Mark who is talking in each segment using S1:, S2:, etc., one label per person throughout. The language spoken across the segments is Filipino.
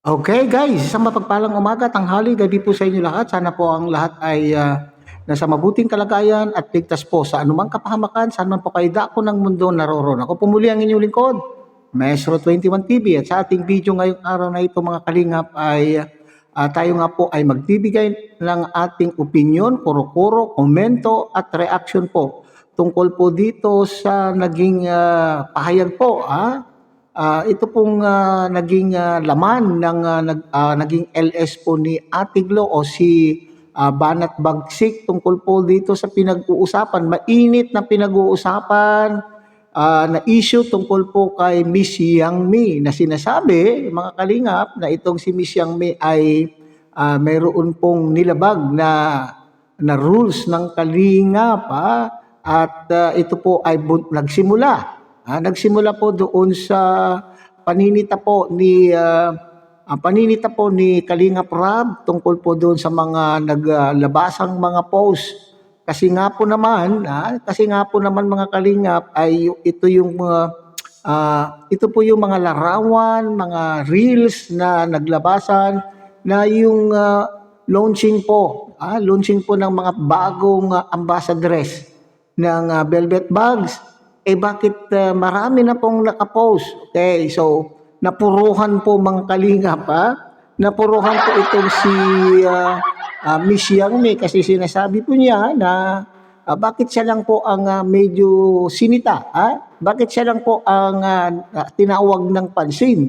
S1: Okay guys, isang mapagpalang umaga, tanghali, gabi po sa inyo lahat. Sana po ang lahat ay nasa mabuting kalagayan at ligtas po sa anumang kapahamakan, saan man po kayo dako ng mundo naroroon. Ako po muli ang inyong lingkod, Maestro 21 TV, at sa ating video ngayong araw na ito mga kalingap ay tayo nga po ay magbibigay ng ating opinion, kuro-kuro, komento at reaction po tungkol po dito sa naging pahayag po ito pong naging laman ng naging LS po ni Ate Glo o si Banat Bagsik tungkol po dito sa pinag-uusapan, mainit na pinag-uusapan na issue tungkol po kay Miss Yang Mi na sinasabi, mga kalingap, na itong si Miss Yang Mi ay mayroon pong nilabag na rules ng kalingap at ito po ay nagsimula po doon sa paninita po ni Kalingap Rab tungkol po doon sa mga naglabasang mga post. Kasi nga po naman mga kalingap ay ito po yung mga larawan, mga reels na naglabasan na yung launching po ng mga bagong ambassadress ng Velvet Bags. Bakit marami na pong nakapost? Okay, so napuruhan po mga kalingap napuruhan po itong si Miss Yang Mi kasi sinasabi po niya na bakit siya lang po ang medyo sinita, bakit siya lang po ang tinawag ng pansin,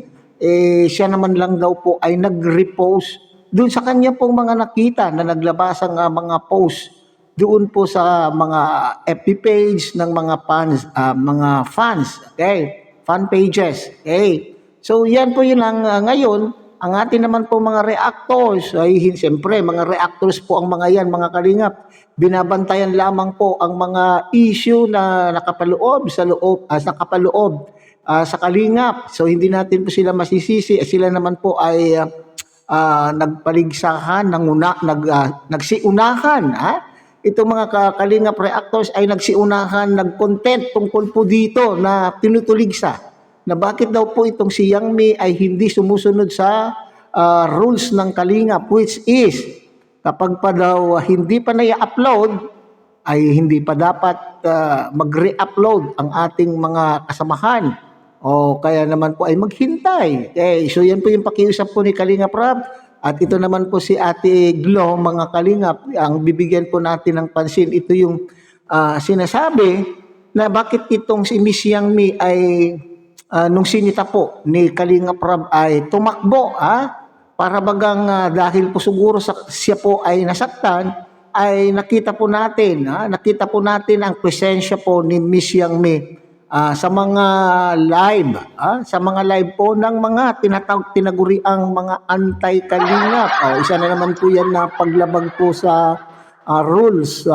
S1: siya naman lang daw po ay nag-repost doon sa kanya pong mga nakita na naglabasang mga post doon po sa mga FB page ng mga fans, okay? Fan pages, okay? So yan po yun ang ngayon, ang atin naman po mga reactors, ay siyempre mga reactors po ang mga yan, mga kalingap. Binabantayan lamang po ang mga issue na nakapaloob sa kalingap. So hindi natin po sila masisisi, sila naman po ay nagpaligsahan, nagsiunahan, itong mga kalingap reactors ay nagsiunahan, nag-content tungkol po dito na tinutuligsa na bakit daw po itong si Yang Mi ay hindi sumusunod sa rules ng kalingap, which is kapag pa daw hindi pa na-upload ay hindi pa dapat mag-re-upload ang ating mga kasamahan o kaya naman po ay maghintay. Okay, so yan po yung pakiusap po ni Kalingap Rab. At ito naman po si Ate Glo, mga kalingap, ang bibigyan po natin ng pansin. Ito yung sinasabi na bakit itong si Miss Yang Mi ay nung sinita po ni Kalingap Rab ay tumakbo para bagang dahil po siguro siya po ay nasaktan, ay nakita po natin ang presensya po ni Miss Yang Mi sa mga live po ng mga tinaguriang mga anti-kalingap. Isa na naman po yan na paglabag po sa rules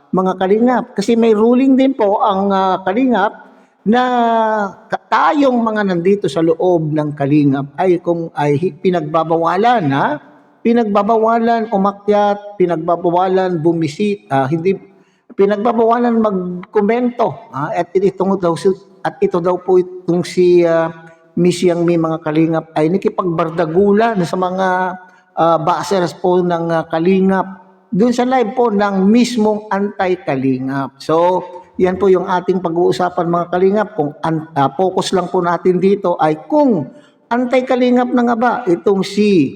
S1: mga kalingap. Kasi may ruling din po ang kalingap na tayong mga nandito sa loob ng kalingap ay kung ay pinagbabawalan pinagbabawalan umakyat, pinagbabawalan bumisita, hindi pinagbabawalan magkomento at ito daw po itong si Miss Yang Mi, mga kalingap, ay nakipagbardagulan sa mga basers po ng kalingap doon sa live po ng mismong anti-kalingap. So yan po yung ating pag-uusapan, mga kalingap. Kung focus lang po natin dito ay kung anti-kalingap na nga ba itong si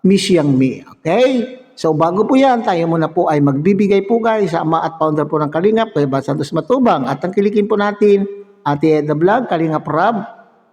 S1: Miss Yang Mi. Okay? So bago po yan, tayo muna po ay magbibigay po guys sa ama at founder po ng Kalingap, kay Bas Santos Matubang. At ang kilikin po natin, Ate Edna Vlog, Kalingap Rab.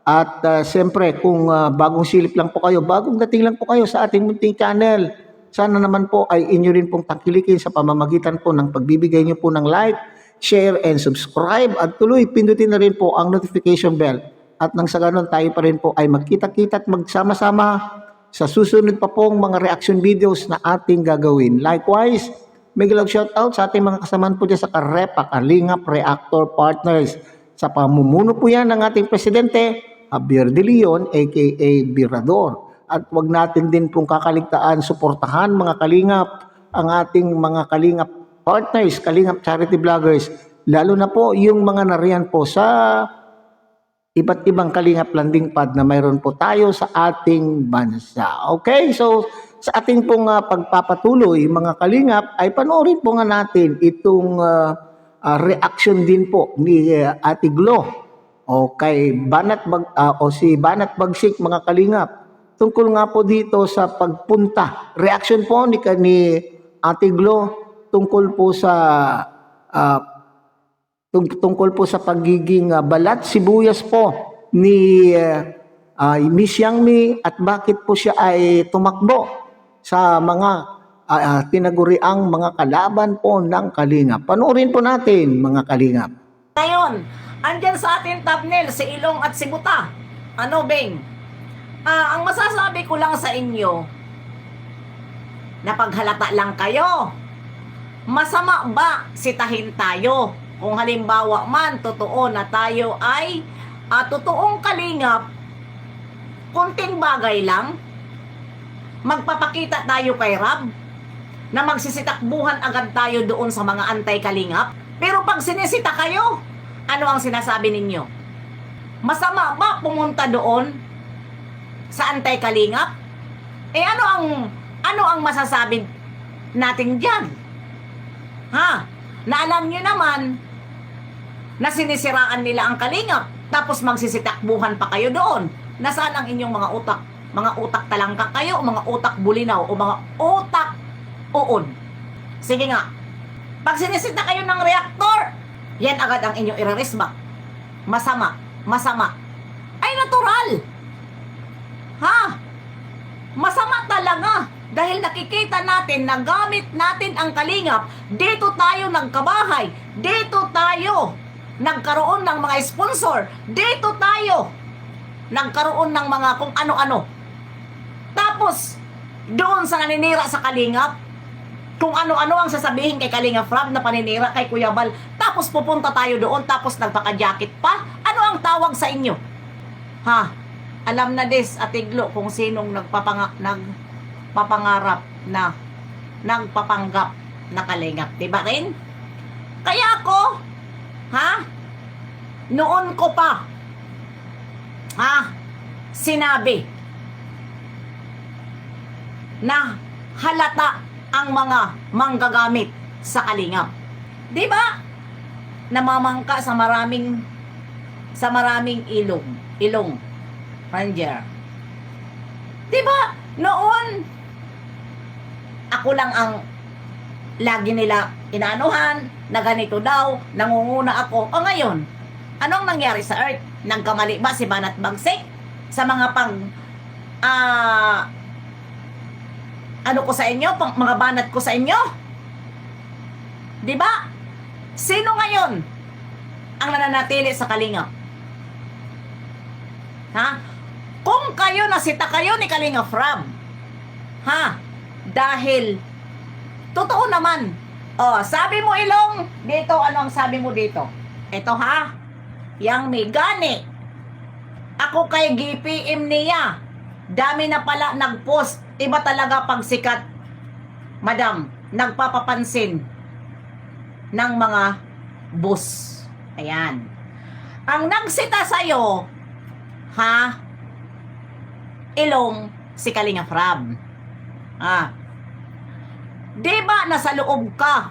S1: At siyempre, kung bagong silip lang po kayo, bagong dating lang po kayo sa ating munting channel, sana naman po ay inyo rin pong tangkilikin sa pamamagitan po ng pagbibigay nyo po ng like, share, and subscribe. At tuloy, pindutin na rin po ang notification bell. At nang sa ganun, tayo pa rin po ay magkita-kita at magsama-sama sa susunod pa pong mga reaction videos na ating gagawin. Likewise, mega love shoutout sa ating mga kasamaan po dyan sa Karepa, Kalingap Reactor Partners. Sa pamumuno po yan ng ating presidente, Javier De Leon, aka Birador. At wag natin din pong kakaligtaan, suportahan mga kalingap, ang ating mga kalingap partners, kalingap charity vloggers, lalo na po yung mga nariyan po sa iba't ibang Kalingap Landing Pad na mayroon po tayo sa ating bansa. Okay, so sa ating pong pagpapatuloy mga Kalingap ay panoorin po nga natin itong reaction din po ni Ate Glo o kay o si Banat Bagsik mga Kalingap tungkol nga po dito sa pagpunta. Reaction po ni Ate Glo tungkol po sa tungkol po sa pagiging balat sibuyas po ni Miss Yangmi at bakit po siya ay tumakbo sa mga tinaguriang mga kalaban po ng Kalingap. Panoorin po natin mga Kalingap.
S2: Ngayon, andyan sa ating thumbnail si Ilong at si Buta. Ano, Beng? Ang masasabi ko lang sa inyo, napaghalata lang kayo. Masama ba sitahin tayo? Kung halimbawa man, totoo na tayo ay totoong Kalingap, kunting bagay lang, magpapakita tayo kay Rab, na magsisitakbuhan agad tayo doon sa mga anti-Kalingap. Pero pag sinisita kayo, ano ang sinasabi ninyo? Masama ba pumunta doon sa anti-Kalingap? Ano ang masasabi natin diyan? Na alam nyo naman na sinisiraan nila ang Kalingap, tapos magsisitakbuhan pa kayo doon. Nasaan ang inyong mga utak? Mga utak talangka kayo, o mga utak bulinaw, o mga utak uod? Sige nga, pag sinisita kayo ng reaktor, yan agad ang inyong irarisbak. Masama, masama. Ay natural. Masama talaga. Dahil nakikita natin na gamit natin ang Kalingap, dito tayo nagkabahay, dito tayo nagkaroon ng mga sponsor, dito tayo nagkaroon ng mga kung ano-ano. Tapos, doon sa naninira sa Kalingap, kung ano-ano ang sasabihin kay Kalingap Rab na paninira kay Kuya Bal, tapos pupunta tayo doon, tapos nagpaka-jacket pa, ano ang tawag sa inyo? Alam na des, Ate Glo, kung sinong nagpapangarap na nagpapanggap na Kalingap, diba rin? Kaya ako, noon ko pa, sinabi na halata ang mga manggagamit sa Kalingap. Diba? Namamangka sa maraming ilong. Ranger. Diba? Noon, ako lang ang lagi nila inaanuhan, na ganito daw, nangunguna ako. O ngayon, anong nangyari sa Earth? Nagkamali ba si Banat Bagsik sa mga ano ko sa inyo, mga banat ko sa inyo? Diba? Sino ngayon ang nananatili sa Kalingap? Kung kayo nasita kayo ni Kalingap Rab, dahil totoo naman. Sabi mo Ilong, dito ano ang sabi mo dito? Ito yang may gani. Ako kay GPM niya. Dami na pala nagpost. Iba talaga pag sikat. Madam, nagpapapansin ng mga boss. Ayan. Ang nagsita sa'yo, Ilong, si Kalingap Rab. Diba nasa loob ka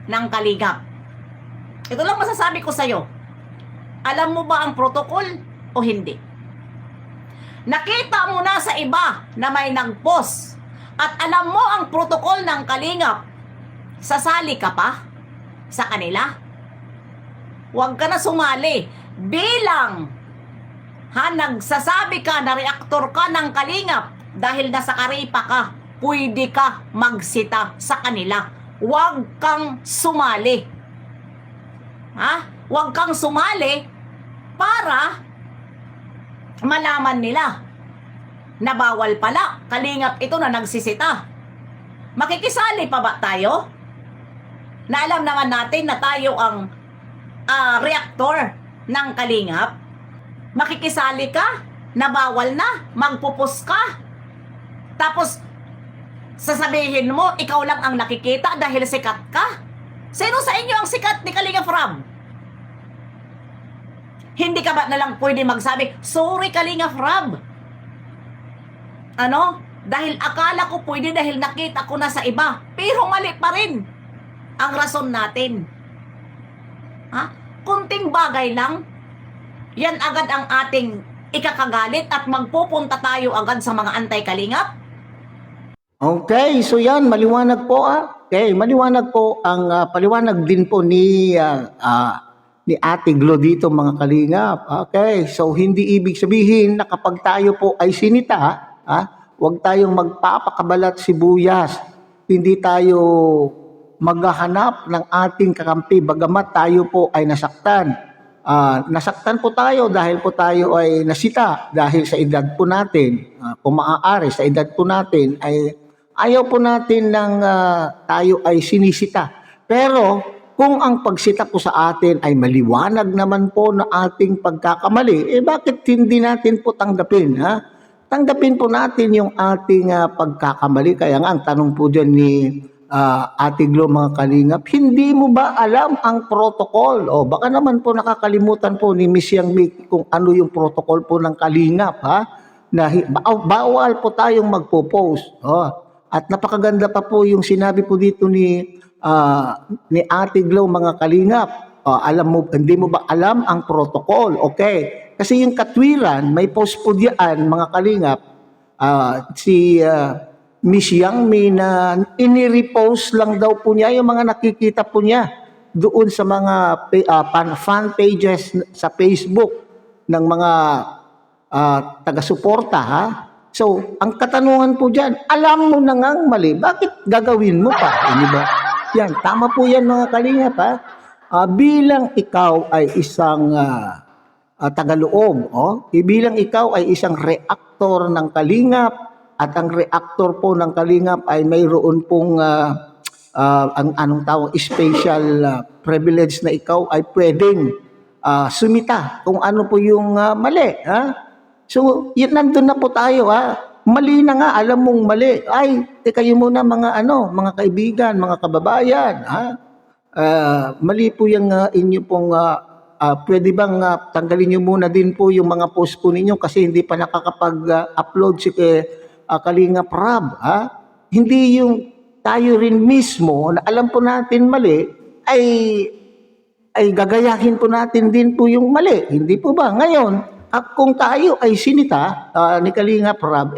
S2: ng Kalingap? Ito lang masasabi ko sa'yo. Alam mo ba ang protocol o hindi? Nakita mo na sa iba na may nag-post at alam mo ang protocol ng Kalingap. Sasali ka pa sa kanila? Huwag ka na sumali. Bilang nagsasabi ka na reaktor ka ng Kalingap dahil nasa Karipa ka, pwede ka magsita sa kanila. Huwag kang sumali. Huwag kang sumali para malaman nila na bawal pala Kalingap ito na nagsisita. Makikisali pa ba tayo? Na alam naman natin na tayo ang reaktor ng Kalingap. Makikisali ka na bawal na, magpupus ka. Tapos sasabihin mo, ikaw lang ang nakikita dahil sikat ka? Sino sa inyo ang sikat ni Kalingap Rab? Hindi ka ba nalang pwede magsabi, sorry Kalingap Rab? Ano? Dahil akala ko pwede dahil nakita ko na sa iba. Pero mali pa rin ang rason natin. Ha? Kunting bagay lang, yan agad ang ating ikakagalit at magpupunta tayo agad sa mga anti-kalingap.
S1: Okay, so yan, maliwanag po Okay, maliwanag po ang paliwanag din po ni Ate Glo dito mga kalingap. Okay, so hindi ibig sabihin na kapag tayo po ay sinita, huwag tayong magpapakabalat sibuyas. Hindi tayo maghahanap ng ating kakampi bagamat tayo po ay nasaktan. Nasaktan po tayo dahil po tayo ay nasita dahil sa edad po natin. Kung maaari sa edad po natin ay ayaw po natin ng tayo ay sinisita. Pero kung ang pagsita po sa atin ay maliwanag naman po na ating pagkakamali, bakit hindi natin po tanggapin? Tanggapin po natin yung ating pagkakamali. Kaya nga ang tanong po dyan ni Ate Glo mga kalingap, hindi mo ba alam ang protocol? O baka naman po nakakalimutan po ni Miss Yang Mi kung ano yung protocol po ng kalingap. Na bawal po tayong magpo-post. At napakaganda pa po yung sinabi po dito ni Ate Glo mga kalingap. Hindi mo ba alam ang protocol? Okay. Kasi yung katwiran, may post po diyan mga kalingap. Si Miss Yang Mi na ini-repost lang daw po niya yung mga nakikita po niya doon sa mga fan pages sa Facebook ng mga taga-suporta So, ang katanungan po dyan, alam mo na ngang mali, bakit gagawin mo pa? Di ba? Yan, tama po yan mga kalingap bilang ikaw ay isang tagaloob, bilang ikaw ay isang reaktor ng kalingap, at ang reaktor po ng kalingap ay mayroon pong ang anong tawag, special privilege na ikaw ay pwedeng sumita kung ano po yung mali. So, yun, nandun na po tayo Mali na nga, alam mong mali. Ay, teka yun muna mga kaibigan, mga kababayan. Mali po yung inyo pong pwede bang tanggalin nyo muna din po yung mga post po ninyo kasi hindi pa nakakapag-upload si Kalingap Rab. Hindi yung tayo rin mismo na alam po natin mali ay gagayahin po natin din po yung mali. Hindi po ba? Ngayon, kung tayo ay sinita ni Kalingap Rab,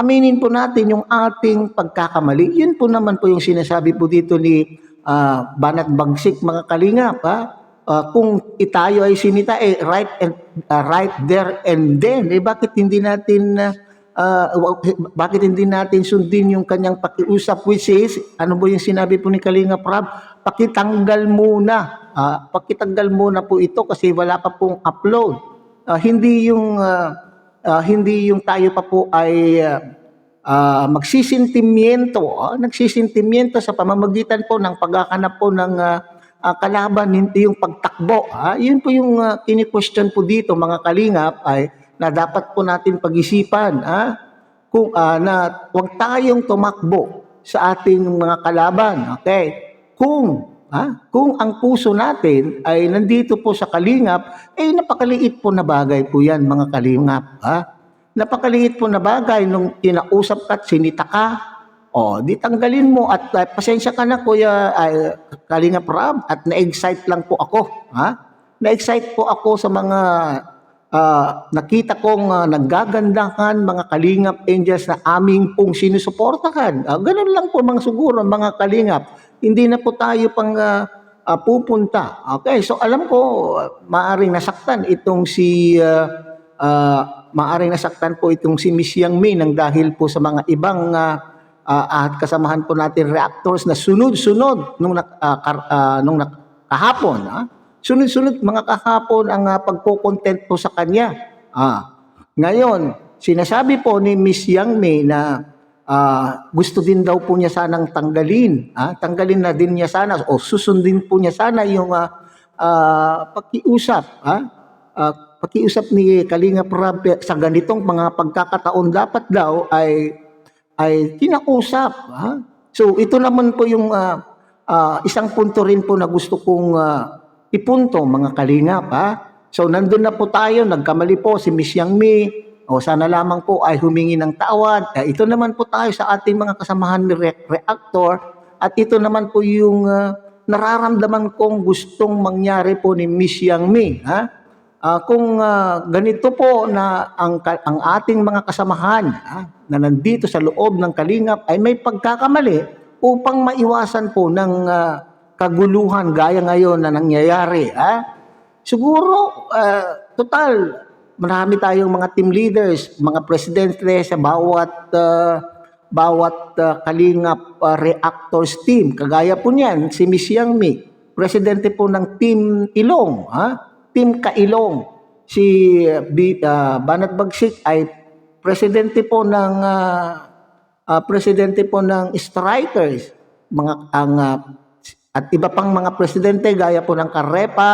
S1: aminin po natin yung ating pagkakamali. Yun po naman po yung sinasabi po dito ni Banat Bagsik mga Kalingap. Kung tayo ay sinita, right there and then, bakit hindi natin sundin yung kanyang pakiusap, which is, ano po yung sinabi po ni Kalingap Rab? Pakitanggal muna po ito kasi wala pa pong upload. Hindi yung tayo pa po ay nagsisintimiento sa pamamagitan po ng paghahanap po ng kalaban, hindi yung pagtakbo. Yun po yung kini-question po dito mga kalingap ay na dapat po natin pag-isipan kung na huwag tayong tumakbo sa ating mga kalaban. Okay? Kung ang puso natin ay nandito po sa kalingap, napakaliit po na bagay po yan mga kalingap. Napakaliit po na bagay nung kinausap ka at sinita ka. Di tanggalin mo at pasensya ka na Kuya Kalingap Rab at na-excite lang po ako. Na-excite po ako sa mga nakita kong nagagandahan mga kalingap angels na aming pong sinusuportahan. Ganun lang po siguro mga kalingap. Hindi na po tayo pang pupunta. Okay, so alam ko maaring nasaktan po itong si Miss Yang Mi nang dahil po sa mga ibang at kasamahan po natin reactors na sunod-sunod nung kahapon. Sunod-sunod mga kahapon ang pagko-content po sa kanya. Ngayon, sinasabi po ni Miss Yang Mi na gusto din daw po niya sanang tanggalin. Tanggalin na din niya sana o susundin po niya sana yung pakiusap. Pakiusap ni Kalingap Rab sa ganitong mga pagkakataon dapat daw ay kinausap. So ito naman po yung isang punto rin po na gusto kong ipunto mga kalingap. So nandun na po tayo, nagkamali po si Miss Yang Mi. O sana lamang po ay humingi ng tawad. Ito naman po tayo sa ating mga kasamahan ni reactor. At ito naman po yung nararamdaman kong gustong mangyari po ni Miss Yang Mi. Kung ganito po na ang ating mga kasamahan na nandito sa loob ng Kalingap ay may pagkakamali upang maiwasan po ng kaguluhan gaya ngayon na nangyayari. Siguro, total, marami tayong mga team leaders, mga presidente sa bawat Kalingap reactors team. Kagaya po niyan, si Miss Yang Mi, presidente po ng Team Ilong, Team Kailong. Si Banat Bagsik ay presidente po ng Strikers, at iba pang mga presidente gaya po ng Karepa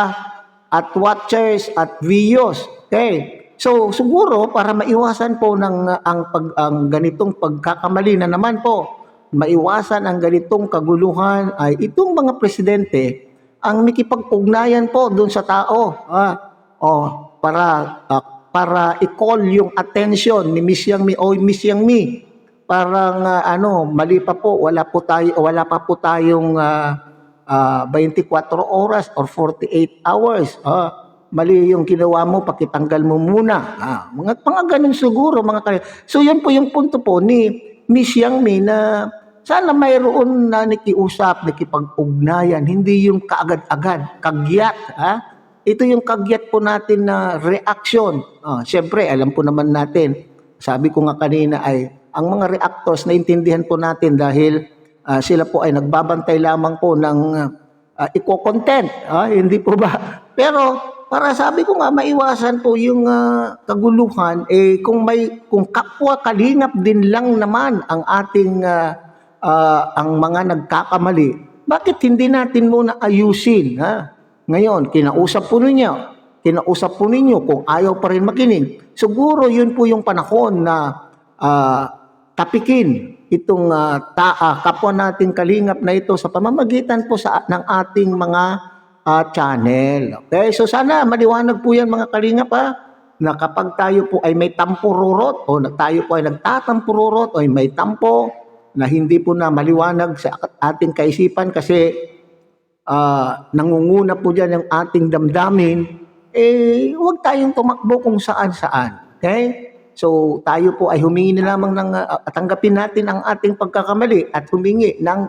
S1: at Watchers at Vios. Okay. So siguro para maiwasan po ang ganitong pagkakamali na naman po, maiwasan ang ganitong kaguluhan ay itong mga presidente ang makipag-ugnayan po doon sa tao. Para i-call yung attention ni Miss Yang Mi o Miss Yang Mi. Parang mali pa po, wala pa po tayong 24 oras or 48 hours. Mali yung ginawa mo, pakitanggal mo muna. Mga ganun siguro. So yan po yung punto po ni Miss Yang Mi na sana mayroon na nakiusap, nakipag-ugnayan, hindi yung kaagad-agad, kagyat. Ito yung kagyat po natin na reaction. Siyempre, alam po naman natin, sabi ko nga kanina ay, ang mga reactors na intindihan po natin dahil sila po ay nagbabantay lamang po ng eco-content. Hindi po ba? Pero para sabi ko nga maiwasan po yung kaguluhan kung kapwa Kalingap din lang naman ang ating ang mga nagkakamali, bakit hindi natin muna ayusin? Ngayon, kinausap po ninyo kung ayaw pa rin makinig. Siguro yun po yung panahon na tapikin itong kapwa nating Kalingap na ito sa pamamagitan po ng ating mga channel. Okay? So sana maliwanag po yan mga Kalingap na kapag tayo po ay may tampururot o tayo po ay nagtatampururot o ay may tampo na hindi po na maliwanag sa ating kaisipan kasi nangunguna po dyan ang ating damdamin, huwag tayong tumakbo kung saan-saan. Okay? So tayo po ay humingi na lamang tanggapin natin ang ating pagkakamali at humingi ng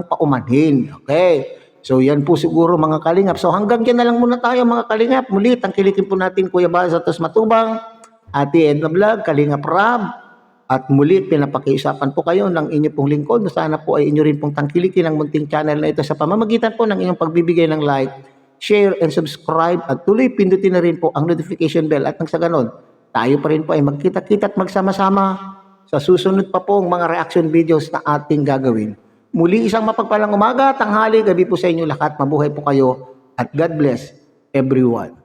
S1: paumanhin. Okay? So yan po siguro mga Kalingap. So hanggang dyan na lang muna tayo mga Kalingap. Muli, tangkilikin po natin Kuya Bal Santos Matubang, Ate Edna Vlog, Kalingap Rab, at muli pinapakiusapan po kayo ng inyo pong lingkod. Sana po ay inyo rin pong tangkilikin ang munting channel na ito sa pamamagitan po ng inyong pagbibigay ng like, share, and subscribe. At tuloy pindutin na rin po ang notification bell. At nang sa ganon, tayo pa rin po ay magkita-kita at magsama-sama sa susunod pa pong mga reaction videos na ating gagawin. Muli isang mapagpalang umaga, tanghali, gabi po sa inyo lahat. Mabuhay po kayo at God bless everyone.